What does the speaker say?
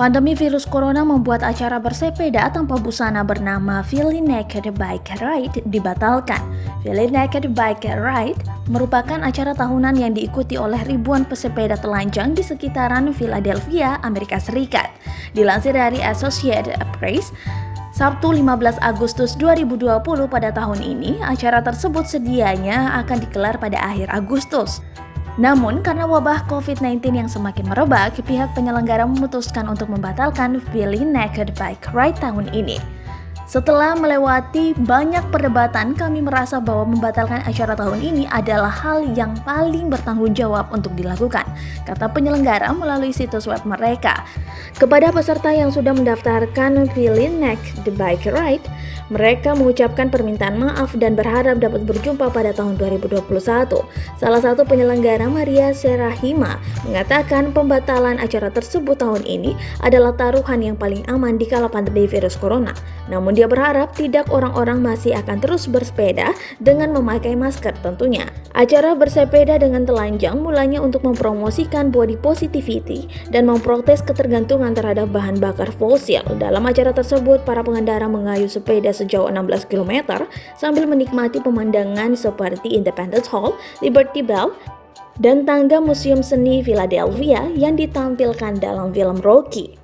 Pandemi virus corona membuat acara bersepeda tanpa busana bernama Feeling Naked Bike Ride dibatalkan. Feeling Naked Bike Ride merupakan acara tahunan yang diikuti oleh ribuan pesepeda telanjang di sekitaran Philadelphia, Amerika Serikat. Dilansir dari Associated Press, Sabtu 15 Agustus 2020 pada tahun ini, acara tersebut sedianya akan digelar pada akhir Agustus. Namun, karena wabah COVID-19 yang semakin merebak, pihak penyelenggara memutuskan untuk membatalkan Feeling Naked Bike Ride tahun ini. Setelah melewati banyak perdebatan, kami merasa bahwa membatalkan acara tahun ini adalah hal yang paling bertanggung jawab untuk dilakukan, kata penyelenggara melalui situs web mereka. Kepada peserta yang sudah mendaftarkan Feeling Naked Bike Ride, mereka mengucapkan permintaan maaf dan berharap dapat berjumpa pada tahun 2021. Salah satu penyelenggara, Maria Serahima, mengatakan pembatalan acara tersebut tahun ini adalah taruhan yang paling aman di kala pandemi virus corona. Namun dia berharap tidak orang-orang masih akan terus bersepeda dengan memakai masker tentunya. Acara bersepeda dengan telanjang mulanya untuk mempromosikan body positivity dan memprotes ketergantungan terhadap bahan bakar fosil. Dalam acara tersebut, para pengendara mengayuh sepeda sejauh 16 km sambil menikmati pemandangan seperti Independence Hall, Liberty Bell, dan tangga Museum Seni Philadelphia yang ditampilkan dalam film Rocky.